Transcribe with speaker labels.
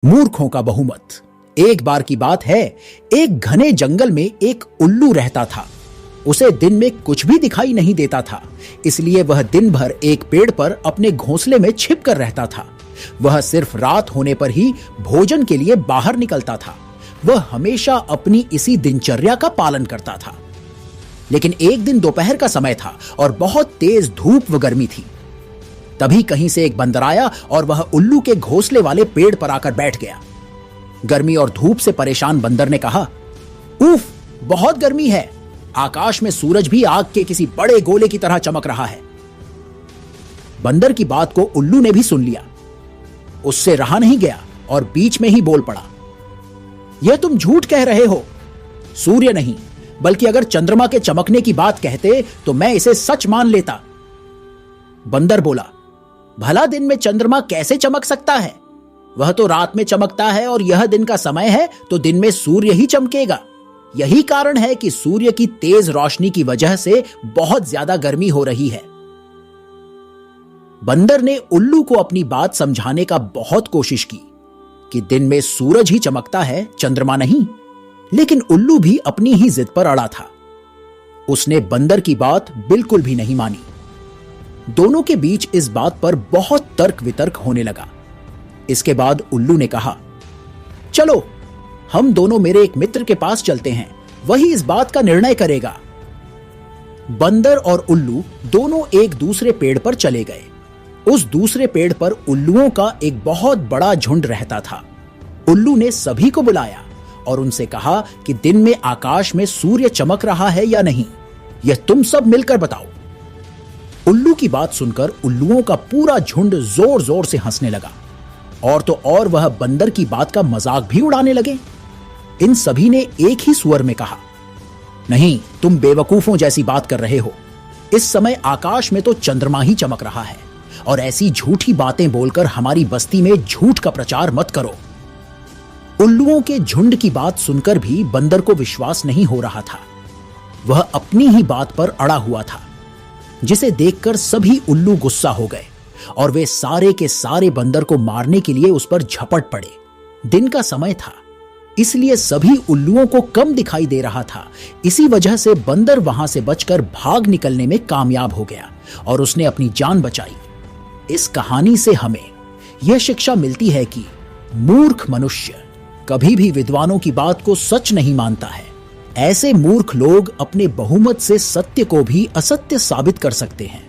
Speaker 1: मूर्खों का बहुमत। एक बार की बात है, एक घने जंगल में एक उल्लू रहता था। उसे दिन में कुछ भी दिखाई नहीं देता था, इसलिए वह दिन भर एक पेड़ पर अपने घोंसले में छिप कर रहता था। वह सिर्फ रात होने पर ही भोजन के लिए बाहर निकलता था। वह हमेशा अपनी इसी दिनचर्या का पालन करता था। लेकिन एक दिन दोपहर का समय था और बहुत तेज धूप व गर्मी थी। तभी कहीं से एक बंदर आया और वह उल्लू के घोंसले वाले पेड़ पर आकर बैठ गया। गर्मी और धूप से परेशान बंदर ने कहा, उफ, बहुत गर्मी है। आकाश में सूरज भी आग के किसी बड़े गोले की तरह चमक रहा है। बंदर की बात को उल्लू ने भी सुन लिया। उससे रहा नहीं गया और बीच में ही बोल पड़ा, यह तुम झूठ कह रहे हो। सूर्य नहीं, बल्कि अगर चंद्रमा के चमकने की बात कहते तो मैं इसे सच मान लेता। बंदर बोला, भला दिन में चंद्रमा कैसे चमक सकता है? वह तो रात में चमकता है और यह दिन का समय है, तो दिन में सूर्य ही चमकेगा। यही कारण है कि सूर्य की तेज रोशनी की वजह से बहुत ज्यादा गर्मी हो रही है। बंदर ने उल्लू को अपनी बात समझाने का बहुत कोशिश की कि दिन में सूरज ही चमकता है, चंद्रमा नहीं। लेकिन उल्लू भी अपनी ही जिद पर अड़ा था। उसने बंदर की बात बिल्कुल भी नहीं मानी। दोनों के बीच इस बात पर बहुत तर्क वितर्क होने लगा। इसके बाद उल्लू ने कहा, चलो हम दोनों मेरे एक मित्र के पास चलते हैं, वही इस बात का निर्णय करेगा। बंदर और उल्लू दोनों एक दूसरे पेड़ पर चले गए। उस दूसरे पेड़ पर उल्लुओं का एक बहुत बड़ा झुंड रहता था। उल्लू ने सभी को बुलाया और उनसे कहा कि दिन में आकाश में सूर्य चमक रहा है या नहीं, यह तुम सब मिलकर बताओ। उल्लू की बात सुनकर उल्लुओं का पूरा झुंड जोर जोर से हंसने लगा। और तो और वह बंदर की बात का मजाक भी उड़ाने लगे। इन सभी ने एक ही स्वर में कहा, नहीं, तुम बेवकूफों जैसी बात कर रहे हो। इस समय आकाश में तो चंद्रमा ही चमक रहा है, और ऐसी झूठी बातें बोलकर हमारी बस्ती में झूठ का प्रचार मत करो। उल्लुओं के झुंड की बात सुनकर भी बंदर को विश्वास नहीं हो रहा था। वह अपनी ही बात पर अड़ा हुआ था, जिसे देखकर सभी उल्लू गुस्सा हो गए और वे सारे के सारे बंदर को मारने के लिए उस पर झपट पड़े। दिन का समय था, इसलिए सभी उल्लुओं को कम दिखाई दे रहा था। इसी वजह से बंदर वहां से बचकर भाग निकलने में कामयाब हो गया और उसने अपनी जान बचाई। इस कहानी से हमें यह शिक्षा मिलती है कि मूर्ख मनुष्य कभी भी विद्वानों की बात को सच नहीं मानता है। ऐसे मूर्ख लोग अपने बहुमत से सत्य को भी असत्य साबित कर सकते हैं।